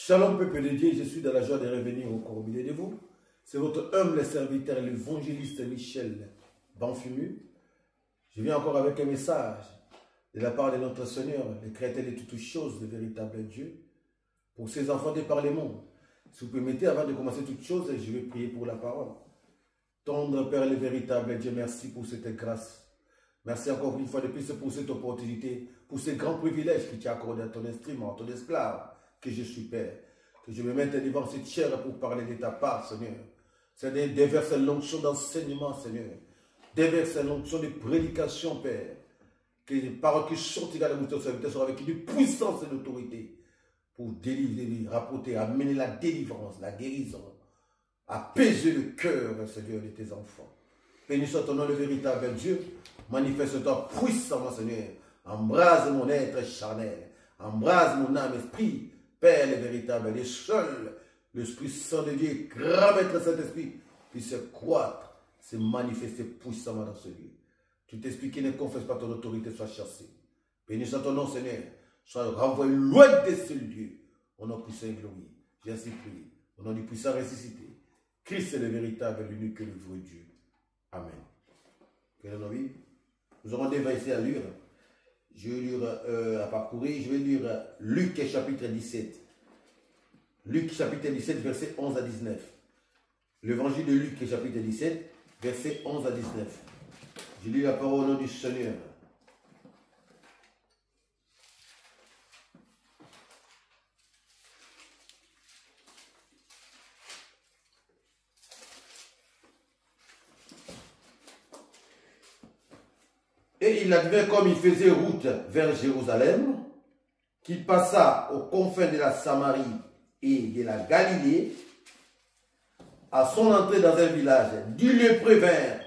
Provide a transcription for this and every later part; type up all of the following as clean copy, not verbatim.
Shalom peuple de Dieu, je suis dans la joie de revenir encore au milieu de vous. C'est votre humble serviteur, l'évangéliste Michel Banfumu. Je viens encore avec un message de la part de notre Seigneur, le Créateur de toutes choses, le véritable Dieu, pour ses enfants de par le monde. Si vous permettez, avant de commencer toutes choses, je vais prier pour la parole. Tendre Père, le véritable Dieu, merci pour cette grâce. Merci encore une fois de plus pour cette opportunité, pour ce grand privilège que tu as accordé à ton instrument, à ton esclave, que je suis Père. Que je me mette devant cette chair pour parler de ta part, Seigneur. Seigneur, déverse l'onction d'enseignement, Seigneur. Déverse l'onction de prédication, Père. Que les paroles qui sortiront de ton serviteur soient avec une puissance et une autorité pour délivrer, rapporter, amener la délivrance, la guérison, apaiser le cœur, Seigneur, de tes enfants. Béni soit ton nom, le véritable Dieu. Manifeste-toi puissamment, Seigneur. Embrase mon être charnel. Embrase mon âme, esprit. Père, le véritable, le seul, l'Esprit Saint de Dieu, grand Maître Saint-Esprit, puisse croître, se manifester puissamment dans ce lieu. Tout esprit qui ne confesse pas ton autorité soit chassé. Béni soit ton nom, Seigneur. Sois renvoyé loin de ce lieu. Au nom puissant et glorieux. J'ai ainsi prié. Au nom du puissant ressuscité. Christ est le véritable, l'unique et le vrai Dieu. Amen. Quel est notre vie? Nous aurons des versets à lire. Je vais lire à parcourir. Je vais lire Luc chapitre 17. Luc chapitre 17, verset 11 à 19. L'évangile de Luc chapitre 17, verset 11 à 19. Je lis la parole au nom du Seigneur. Et il advint comme il faisait route vers Jérusalem, qu'il passa aux confins de la Samarie et de la Galilée. À son entrée dans un village, 10 lépreux vinrent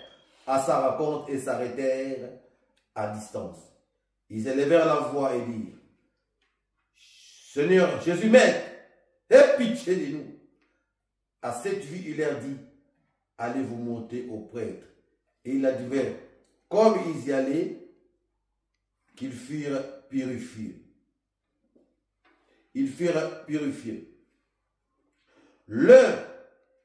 à sa rencontre et s'arrêtèrent à distance. Ils élevèrent la voix et dirent: Seigneur Jésus, Maître, aie pitié de nous. À cette vue, il leur dit: allez vous monter au prêtre. Et il advint, comme ils y allaient, qu'ils furent purifiés. Ils furent purifiés. L'un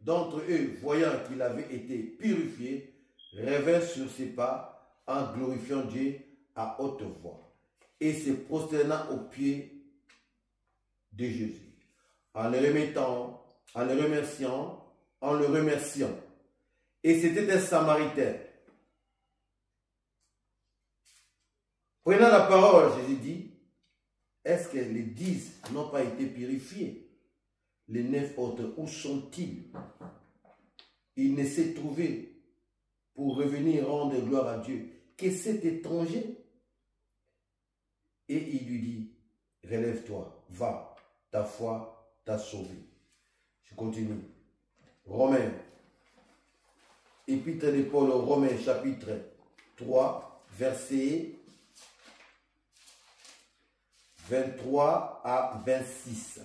d'entre eux, voyant qu'il avait été purifié, revint sur ses pas en glorifiant Dieu à haute voix et se prosternant aux pieds de Jésus, en le remettant, en le remerciant. Et c'était un Samaritain. Prenant la parole, Jésus dit: est-ce que les 10 n'ont pas été purifiés? Les 9 autres, où sont-ils? Il ne s'est trouvé pour revenir rendre gloire à Dieu que cet étranger. Et il lui dit: relève-toi, va, ta foi t'a sauvé. Je continue. Romains, épître de Paul aux Romains, chapitre 3, verset 23 à 26.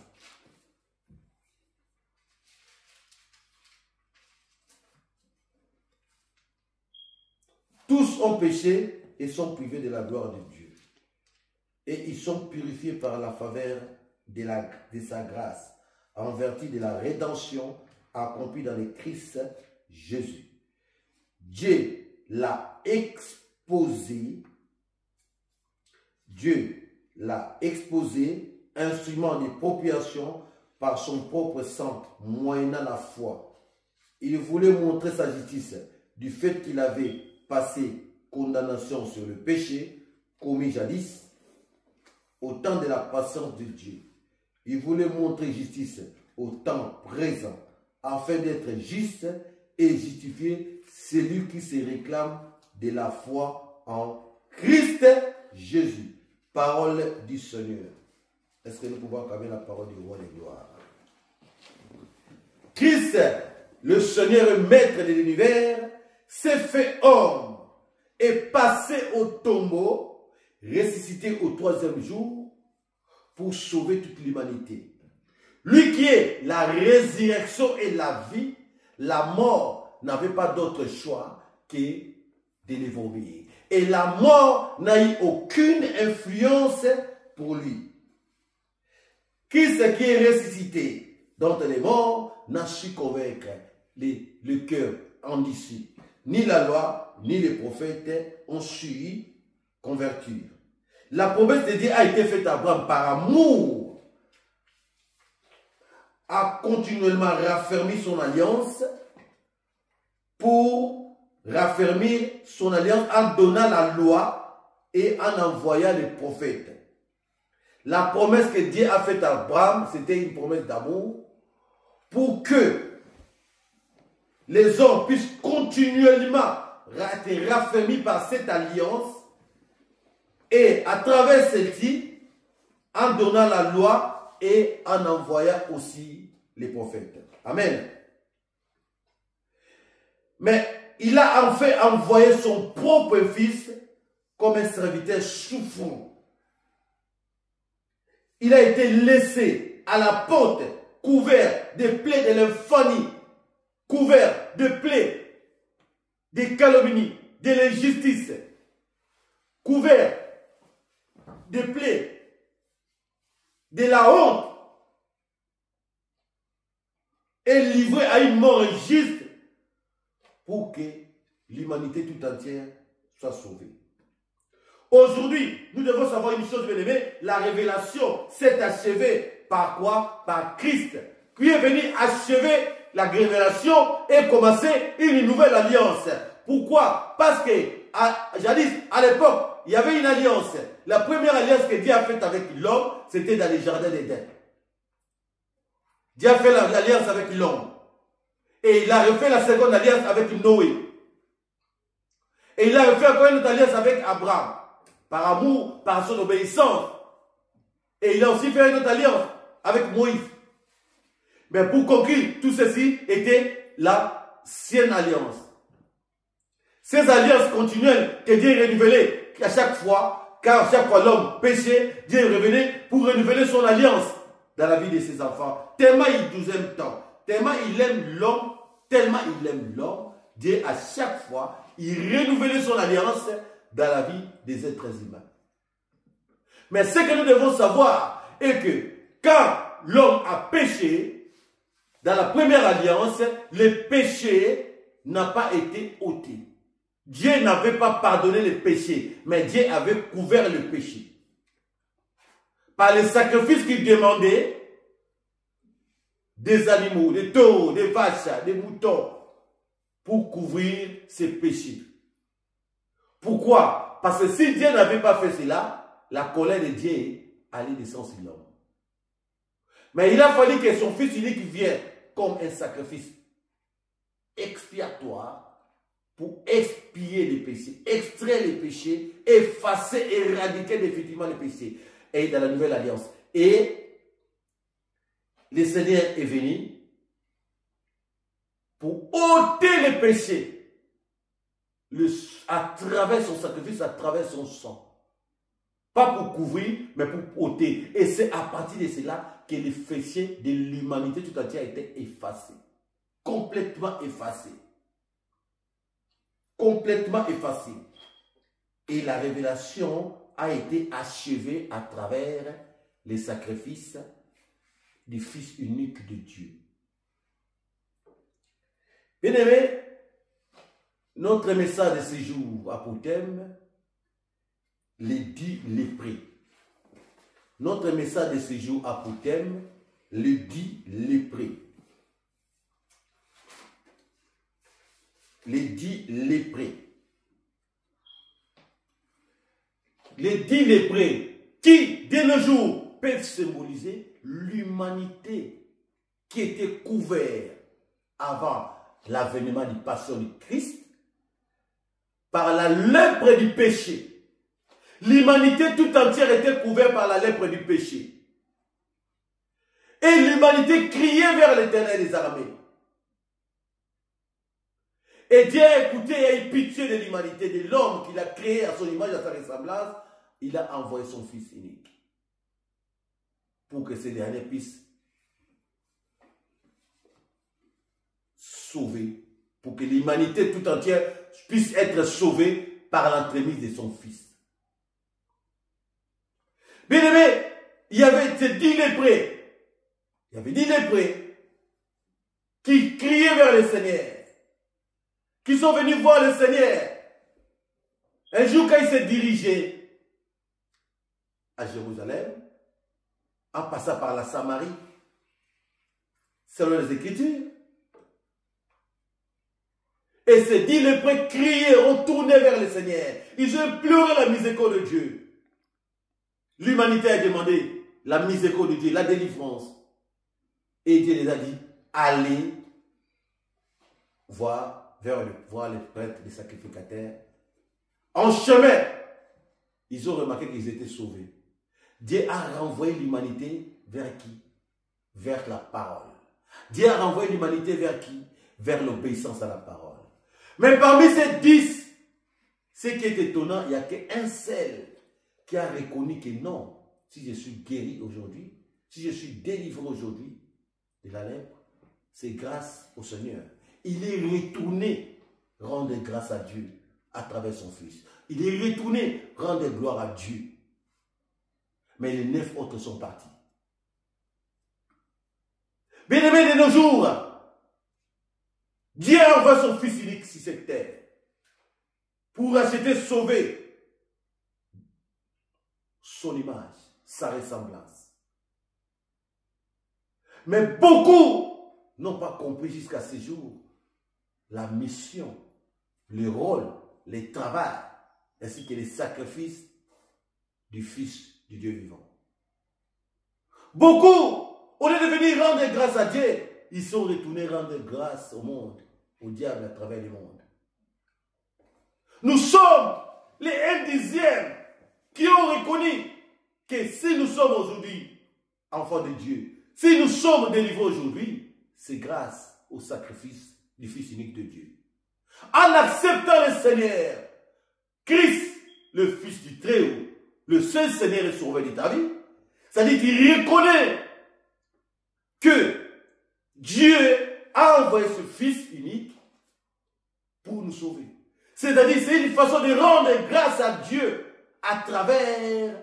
Tous ont péché et sont privés de la gloire de Dieu. Et ils sont purifiés par la faveur de sa grâce, en vertu de la rédemption accomplie dans le Christ Jésus. Dieu l'a exposé, instrument de propitiation par son propre sang, moyennant la foi. Il voulait montrer sa justice du fait qu'il avait passé condamnation sur le péché commis jadis au temps de la patience de Dieu. Il voulait montrer justice au temps présent afin d'être juste et justifier celui qui se réclame de la foi en Christ Jésus. Parole du Seigneur. Est-ce que nous pouvons acclamer la parole du roi de gloire? Christ, le Seigneur et Maître de l'univers, s'est fait homme et passé au tombeau, ressuscité au 3e jour pour sauver toute l'humanité. Lui qui est la résurrection et la vie, la mort n'avait pas d'autre choix que de les vomir. Et la mort n'a eu aucune influence pour lui. Christ qui est ressuscité d'entre les morts n'a su convaincre le cœur endurci. Ni la loi, ni les prophètes ont su y convertir. La promesse de Dieu a été faite à Abraham par amour, a continuellement raffermi son alliance pour raffermir son alliance en donnant la loi et en envoyant les prophètes. La promesse que Dieu a faite à Abraham, c'était une promesse d'amour pour que les hommes puissent continuellement être raffermis par cette alliance et à travers celle-ci, en donnant la loi et en envoyant aussi les prophètes. Amen. Mais il a en fait envoyé son propre fils comme un serviteur souffrant. Il a été laissé à la porte, couvert des plaies de l'infamie, couvert de plaies, des calomnies, de l'injustice, couvert des plaies, de la honte, et livré à une mort injuste pour que l'humanité tout entière soit sauvée. Aujourd'hui, nous devons savoir une chose, bien aimé, la révélation s'est achevée par quoi? Par Christ, qui est venu achever la révélation et commencer une nouvelle alliance. Pourquoi? Parce que, jadis, à l'époque, il y avait une alliance. La première alliance que Dieu a faite avec l'homme, c'était dans les jardins d'Éden. Dieu a fait l'alliance avec l'homme. Et il a refait la seconde alliance avec Noé. Et il a refait encore une autre alliance avec Abraham. Par amour, par son obéissance. Et il a aussi fait une autre alliance avec Moïse. Mais pour conclure, tout ceci était l'ancienne alliance. Ces alliances continuelles que Dieu renouvelait à chaque fois, car chaque fois l'homme péchait, Dieu revenait pour renouveler son alliance dans la vie de ses enfants. Tellement il nous aime tant, tellement il aime l'homme, Dieu à chaque fois, il renouvelait son alliance dans la vie des êtres humains. Mais ce que nous devons savoir est que quand l'homme a péché, dans la première alliance, le péché n'a pas été ôté. Dieu n'avait pas pardonné le péché, mais Dieu avait couvert le péché. Par les sacrifices qu'il demandait, des animaux, des taureaux, des vaches, des moutons, pour couvrir ses péchés. Pourquoi? Parce que si Dieu n'avait pas fait cela, la colère de Dieu allait descendre sur l'homme. Mais il a fallu que son fils unique vienne comme un sacrifice expiatoire pour expier les péchés, extraire les péchés, effacer, éradiquer définitivement les péchés. Et dans la nouvelle alliance. Et le Seigneur est venu pour ôter les péchés à travers son sacrifice, à travers son sang. Pas pour couvrir, mais pour ôter. Et c'est à partir de cela que les péchés de l'humanité tout entière étaient effacés. Complètement effacés. Complètement effacés. Et la révélation a été achevée à travers les sacrifices du Fils unique de Dieu. Bien-aimés, notre message de ce jour a pour thème les 10 lépreux. Notre message de ce jour a pour thème les 10 lépreux. Les 10 lépreux. Les 10 lépreux qui, dès le jour, peuvent symboliser l'humanité qui était couverte avant l'avènement du passion du Christ par la lèpre du péché. L'humanité tout entière était couverte par la lèpre du péché. Et l'humanité criait vers l'Éternel des armées. Et Dieu a écouté et a eu pitié de l'humanité, de l'homme qu'il a créé à son image, à sa ressemblance. Il a envoyé son Fils unique pour que ces derniers puissent sauver, pour que l'humanité tout entière puisse être sauvée par l'entremise de son Fils. Bien aimé, il y avait ces 10 lépreux Il y avait 10 lépreux qui criaient vers le Seigneur, qui sont venus voir le Seigneur. Un jour, quand il s'est dirigé à Jérusalem, en passant par la Samarie, selon les Écritures, et ces 10 lépreux criaient, retournaient vers le Seigneur. Ils ont pleuré la miséricorde de Dieu. L'humanité a demandé la miséricorde de Dieu, la délivrance. Et Dieu les a dit, allez voir les prêtres, les sacrificateurs. En chemin, ils ont remarqué qu'ils étaient sauvés. Dieu a renvoyé l'humanité vers qui? Vers la parole. Dieu a renvoyé l'humanité vers qui? Vers l'obéissance à la parole. Mais parmi ces 10, ce qui est étonnant, il n'y a qu'un seul qui a reconnu que non, si je suis guéri aujourd'hui, si je suis délivré aujourd'hui de la lèpre, c'est grâce au Seigneur. Il est retourné rendre grâce à Dieu à travers son Fils. Il est retourné rendre gloire à Dieu. Mais les 9 autres sont partis. Bien-aimés de nos jours, Dieu envoie son Fils unique sur cette terre pour acheter, sauver son image, sa ressemblance. Mais beaucoup n'ont pas compris jusqu'à ce jour la mission, le rôle, le travail, ainsi que les sacrifices du Fils du Dieu vivant. Beaucoup, au lieu de venir rendre grâce à Dieu, ils sont retournés rendre grâce au monde, au diable à travers le monde. Nous sommes les 1/10 qui ont reconnu que si nous sommes aujourd'hui enfants de Dieu, si nous sommes délivrés aujourd'hui, c'est grâce au sacrifice du Fils unique de Dieu. En acceptant le Seigneur, Christ, le Fils du Très-Haut, le seul Seigneur et Sauveur de ta vie, c'est-à-dire qu'il reconnaît que Dieu a envoyé ce Fils unique pour nous sauver. C'est-à-dire c'est une façon de rendre grâce à Dieu à travers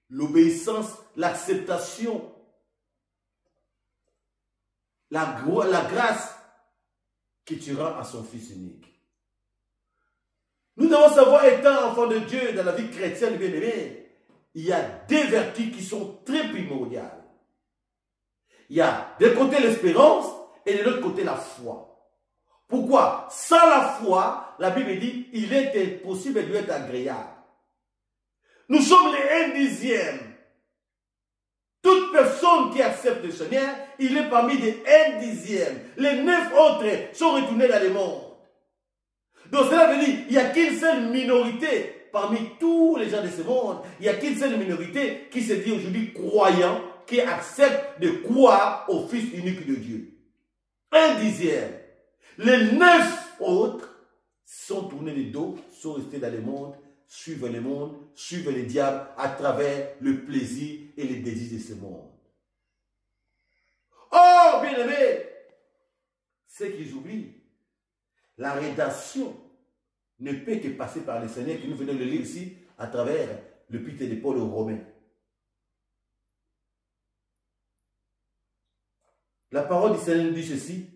l'obéissance, l'acceptation, la grâce que tu rends à son Fils unique. Nous devons savoir, étant enfants de Dieu dans la vie chrétienne bien-aimée, il y a 2 vertus qui sont très primordiales. Il y a d'un côté l'espérance et de l'autre côté la foi. Pourquoi? Sans la foi, la Bible dit, il est impossible de lui être agréable. Nous sommes les 1/10. Toute personne qui accepte le Seigneur, il est parmi les 1/10. Les 9 autres sont retournés dans le monde. Donc cela veut dire, il n'y a qu'une seule minorité parmi tous les gens de ce monde. Il n'y a qu'une seule minorité qui se dit aujourd'hui croyant, qui accepte de croire au Fils unique de Dieu. 1/10. Les 9 autres sont tournés le dos, sont restés dans le monde, suivent le monde, suivent le diable à travers le plaisir et les désirs de ce monde. Oh, bien-aimés, ce qu'ils oublient, la rédemption ne peut que passer par le Seigneur, que nous venons de lire ici à travers l'épître de Paul aux Romains. La parole du Seigneur nous dit ceci.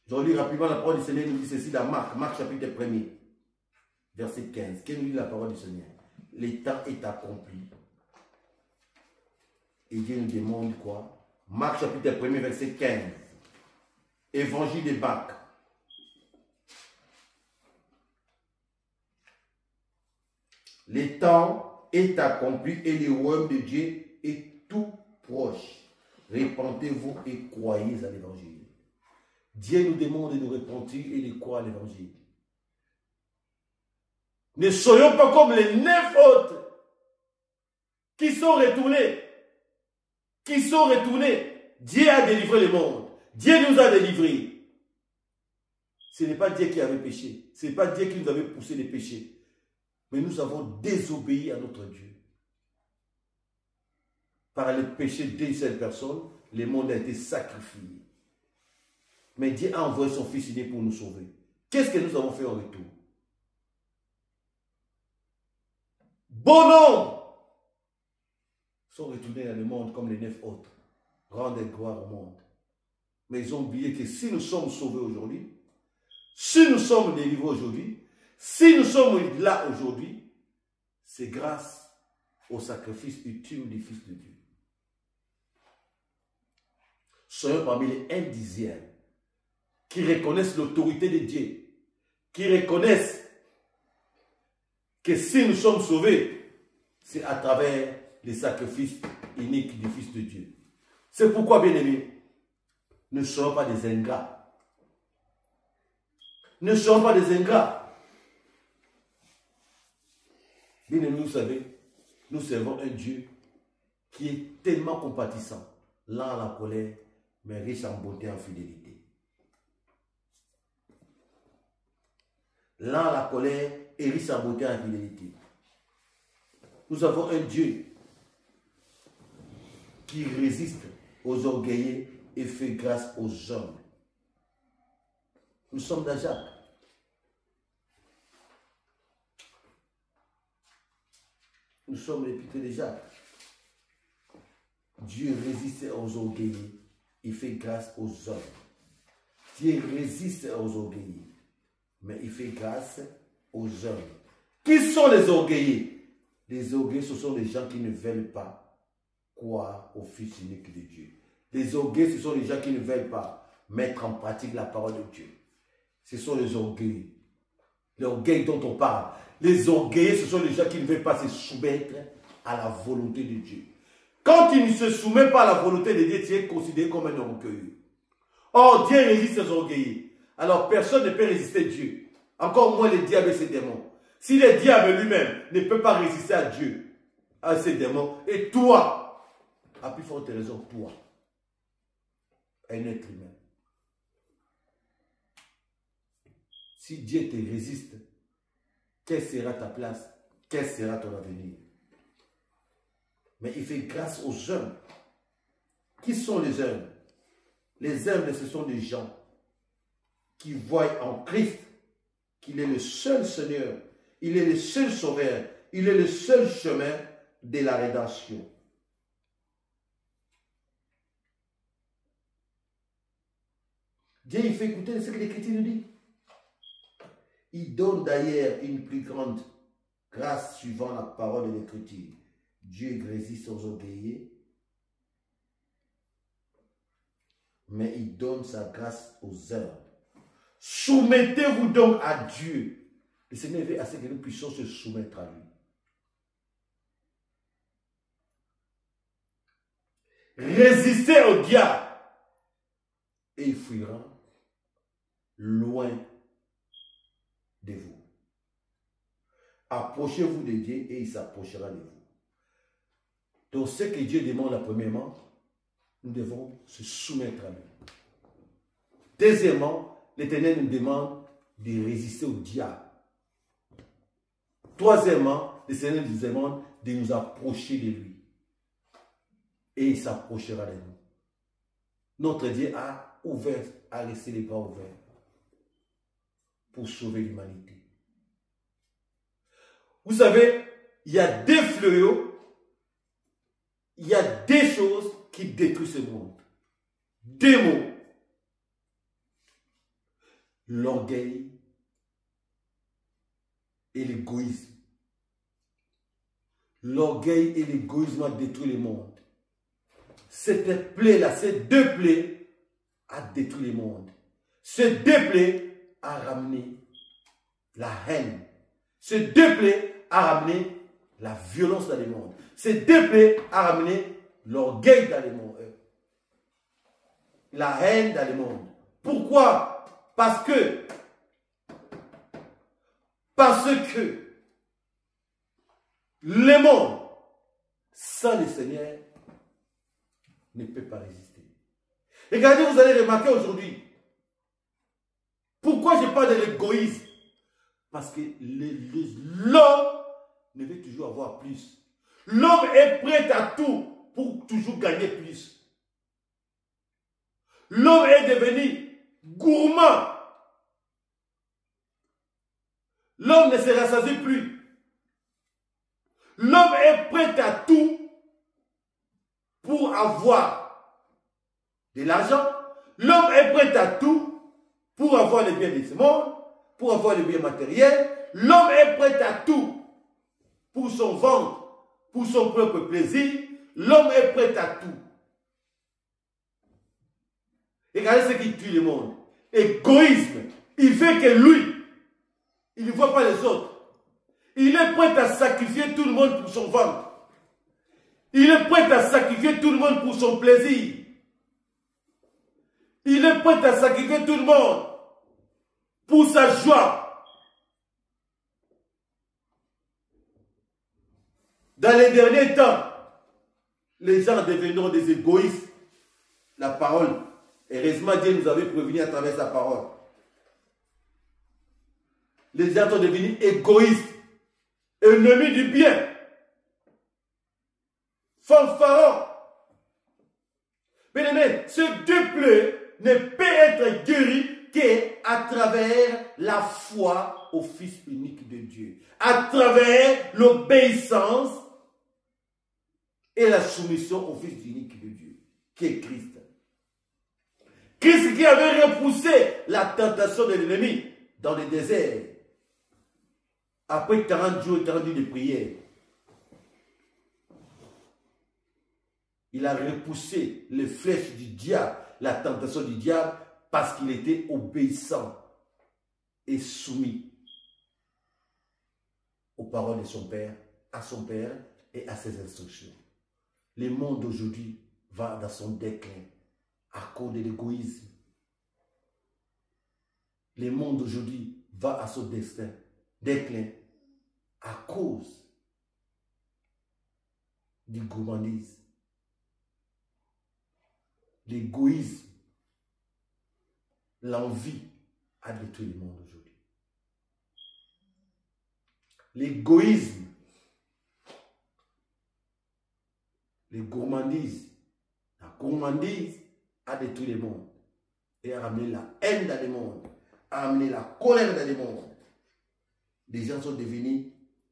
Je relis rapidement la parole du Seigneur nous dit ceci dans Marc chapitre 1er, verset 15. Qu'est-ce que nous dit la parole du Seigneur? Le temps est accompli. Et Dieu nous demande quoi? Marc chapitre 1er, verset 15. Évangile de Marc. Le temps est accompli et le royaume de Dieu est tout proche. Répentez-vous et croyez à l'évangile. Dieu nous demande de nous repentir et de croire à l'évangile. Ne soyons pas comme les 9 autres qui sont retournés. Dieu a délivré le monde. Dieu nous a délivrés. Ce n'est pas Dieu qui avait péché. Ce n'est pas Dieu qui nous avait poussé les péchés. Mais nous avons désobéi à notre Dieu. Par le péché d'une seule personne, le monde a été sacrifié. Mais Dieu a envoyé son Fils unique pour nous sauver. Qu'est-ce que nous avons fait en retour? Bon nombre sont retournés dans le monde comme les 9 autres. Rendez gloire au monde. Mais ils ont oublié que si nous sommes sauvés aujourd'hui, si nous sommes délivrés aujourd'hui, si nous sommes là aujourd'hui, c'est grâce au sacrifice ultime du Fils de Dieu. Soyons parmi les 1/10 qui reconnaissent l'autorité de Dieu, qui reconnaissent que si nous sommes sauvés, c'est à travers les sacrifices uniques du Fils de Dieu. C'est pourquoi, bien-aimés, ne soyons pas des ingrats. Ne soyons pas des ingrats. Bien-aimés, vous savez, nous servons un Dieu qui est tellement compatissant, lent à la colère, mais riche en bonté et en fidélité. Lent à la colère et riche en bonté et en fidélité. Nous avons un Dieu qui résiste aux orgueilleux et fait grâce aux hommes. Nous sommes dans Jacques. Nous sommes l'épître de Jacques. Dieu résiste aux orgueilleux et fait grâce aux hommes. Dieu résiste aux orgueilleux, mais il fait grâce aux hommes. Qui sont les orgueilleux? Les orgueilleux, ce sont les gens qui ne veulent pas croire au Fils unique de Dieu. Les orgueilleux, ce sont les gens qui ne veulent pas mettre en pratique la parole de Dieu. Ce sont les orgueilleux. L'orgueil dont on parle. Les orgueilleux, ce sont les gens qui ne veulent pas se soumettre à la volonté de Dieu. Quand tu ne se soumets pas à la volonté de Dieu, tu es considéré comme un orgueilleux. Or, Dieu résiste aux orgueilleux. Alors, personne ne peut résister à Dieu. Encore moins le diable et ses démons. Si le diable lui-même ne peut pas résister à Dieu, à ses démons, et toi, à plus forte raison, toi, un être humain. Si Dieu te résiste, quelle sera ta place? Quel sera ton avenir? Mais il fait grâce aux hommes. Qui sont les hommes? Les hommes, ce sont des gens qui voient en Christ qu'il est le seul Seigneur, il est le seul Sauveur, il est le seul chemin de la rédemption. Dieu, il fait écouter ce que l'Écriture nous dit. Il donne d'ailleurs une plus grande grâce suivant la parole de l'Écriture. Dieu résiste aux orgueilleux, mais il donne sa grâce aux hommes. Soumettez-vous donc à Dieu. Le Seigneur veut à ce que nous puissions se soumettre à lui. Résistez au diable et il fuira loin de vous. Approchez-vous de Dieu et il s'approchera de vous. Donc ce que Dieu demande premièrement, nous devons se soumettre à lui. Deuxièmement, l'Éternel nous demande de résister au diable. Troisièmement, le Seigneur nous demande de nous approcher de lui. Et il s'approchera de nous. Notre Dieu a laissé les bras ouverts pour sauver l'humanité. Vous savez, il y a des fléaux, il y a des choses qui détruisent ce monde. Des mots. L'orgueil et l'égoïsme. L'orgueil et l'égoïsme ont détruit le monde. Cette plaie-là, ces deux plaies a détruit le monde. Ces deux plaies a ramené la haine. Ces deux plaies a ramené la violence dans le monde. Ces deux plaies a ramené l'orgueil dans le monde. La haine dans le monde. Pourquoi? Parce que le monde sans le Seigneur ne peut pas résister. Regardez, vous allez remarquer aujourd'hui. Pourquoi je parle de l'égoïsme? Parce que l'homme ne veut toujours avoir plus. L'homme est prêt à tout pour toujours gagner plus. L'homme est devenu gourmand. L'homme ne se rassasie plus. L'homme est prêt à tout pour avoir de l'argent. L'homme est prêt à tout pour avoir les biens de ce monde, pour avoir les biens matériels. L'homme est prêt à tout pour son ventre, pour son propre plaisir. L'homme est prêt à tout. Regardez ce qui tue le monde. Égoïsme. Il fait que lui, il ne voit pas les autres. Il est prêt à sacrifier tout le monde pour son ventre. Il est prêt à sacrifier tout le monde pour son plaisir. Il est prêt à sacrifier tout le monde pour sa joie. Dans les derniers temps, les gens deviendront des égoïstes. La parole, heureusement Dieu nous avait prévenu à travers sa parole. Les gens sont devenus égoïstes, ennemis du bien, fanfarons. Mais ce deuil ne peut être guéri qu'à travers la foi au Fils unique de Dieu, à travers l'obéissance et la soumission au Fils unique de Dieu, qui est Christ. Christ qui avait repoussé la tentation de l'ennemi dans le désert. Après 40 jours et 40 nuits de prière, il a repoussé les flèches du diable, la tentation du diable, parce qu'il était obéissant et soumis aux paroles de son Père, à son Père et à ses instructions. Le monde d'aujourd'hui va dans son déclin à cause de l'égoïsme. Le monde d'aujourd'hui va à son destin, déclin, à cause du gourmandisme. L'égoïsme, l'envie a détruit le monde aujourd'hui. L'égoïsme, les gourmandises, la gourmandise a détruit le monde et a amené la haine dans le monde, a amené la colère dans le monde. Les gens sont devenus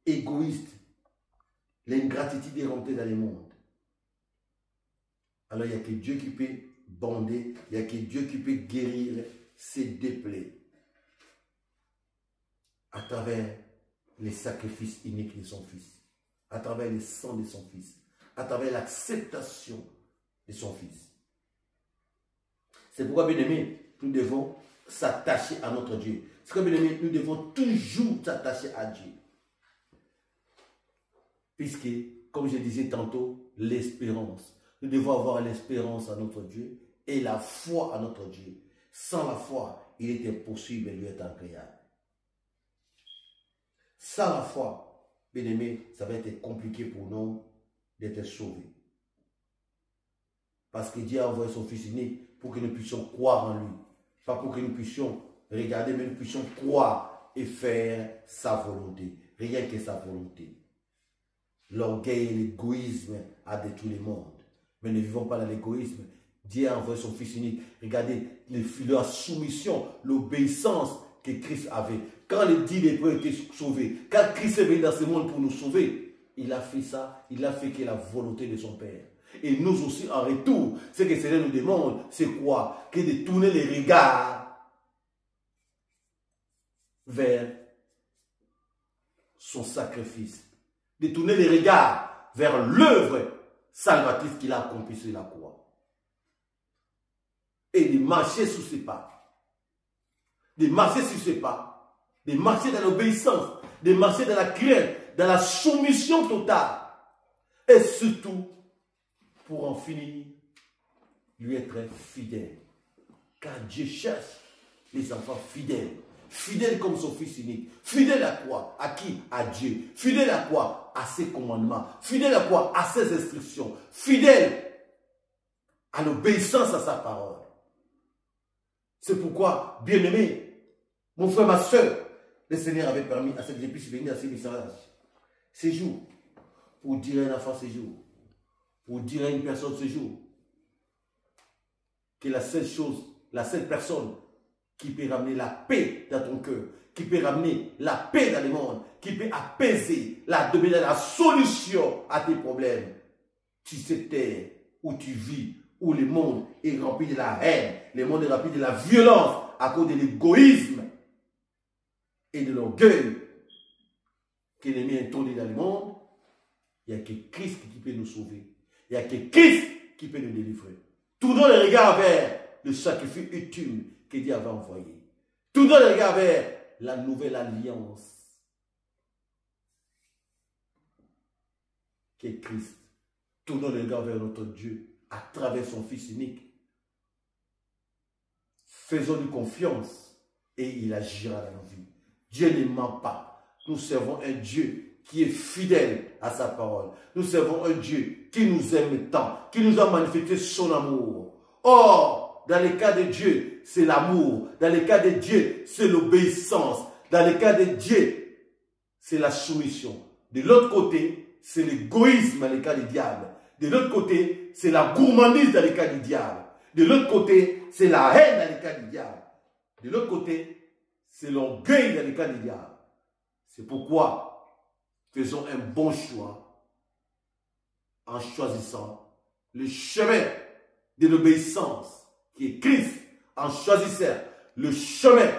égoïstes. L'ingratitude est rentrée dans le monde. Alors il n'y a que Dieu qui peut bander, il n'y a que Dieu qui peut guérir ces deux plaies à travers les sacrifices uniques de son Fils, à travers le sang de son Fils, à travers l'acceptation de son Fils. C'est pourquoi, bien aimé, nous devons s'attacher à notre Dieu. C'est pourquoi, bien aimé, nous devons toujours s'attacher à Dieu. Puisque, comme je disais tantôt, l'espérance. Nous devons avoir l'espérance à notre Dieu et la foi à notre Dieu. Sans la foi, il est impossible de lui être agréable. Sans la foi, bien aimé, ça va être compliqué pour nous d'être sauvés. Parce que Dieu a envoyé son Fils unique pour que nous puissions croire en lui. Pas pour que nous puissions regarder, mais nous puissions croire et faire sa volonté. Rien que sa volonté. L'orgueil et l'égoïsme a détruit le monde. Mais ne vivons pas dans l'égoïsme. Dieu a envoyé son Fils unique. Regardez la soumission, l'obéissance que Christ avait. Quand les 10 lépreux étaient sauvés, quand Christ est venu dans ce monde pour nous sauver, il a fait ça, il a fait que la volonté de son Père. Et nous aussi, en retour, ce que Seigneur nous demande, c'est quoi? Que de tourner les regards vers son sacrifice. De tourner les regards vers l'œuvre salvatrice qu'il a accomplie sur la croix. Et de marcher sous ses pas. De marcher sur ses pas. De marcher dans l'obéissance. De marcher dans la crainte. Dans la soumission totale. Et surtout, pour en finir, lui être fidèle. Car Dieu cherche les enfants fidèles. Fidèle comme son Fils unique. Fidèle à quoi? À qui? À Dieu. Fidèle à quoi? À ses commandements. Fidèle à quoi? À ses instructions. Fidèle à l'obéissance à sa parole. C'est pourquoi, bien-aimé, mon frère, ma soeur, le Seigneur avait permis à ce que je puisse venir à ces messages. Ces jours, pour dire à un enfant ces jours, pour dire à une personne ce jour, que la seule chose, la seule personne qui peut ramener la paix dans ton cœur, qui peut ramener la paix dans le monde, qui peut apaiser, donner la solution à tes problèmes. Tu sais terre où tu vis, où le monde est rempli de la haine, le monde est rempli de la violence à cause de l'égoïsme et de l'orgueil que l'ennemi a introduit dans le monde. Il n'y a que Christ qui peut nous sauver. Il n'y a que Christ qui peut nous délivrer. Tournons les regards vers le sacrifice ultime que Dieu avait envoyé. Tournons les regards vers la nouvelle alliance qu'est Christ. Tournons les regards vers notre Dieu à travers son Fils unique. Faisons-lui confiance et il agira dans nos vies. Dieu ne ment pas. Nous servons un Dieu qui est fidèle à sa parole. Nous servons un Dieu qui nous aime tant, qui nous a manifesté son amour. Or, dans le cas de Dieu, c'est l'amour. Dans le cas de Dieu, c'est l'obéissance. Dans le cas de Dieu, c'est la soumission. De l'autre côté, c'est l'égoïsme dans le cas du diable. De l'autre côté, c'est la gourmandise dans le cas du diable. De l'autre côté, c'est la haine dans le cas du diable. De l'autre côté, c'est l'orgueil dans le cas du diable. C'est pourquoi faisons un bon choix en choisissant le chemin de l'obéissance qui est Christ, en choisissant le chemin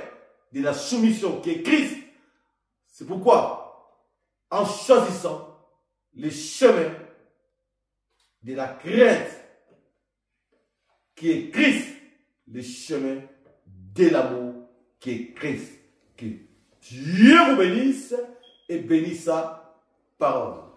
de la soumission qui est Christ. C'est pourquoi, en choisissant le chemin de la crainte qui est Christ, le chemin de l'amour qui est Christ. Que Dieu vous bénisse et bénisse sa parole.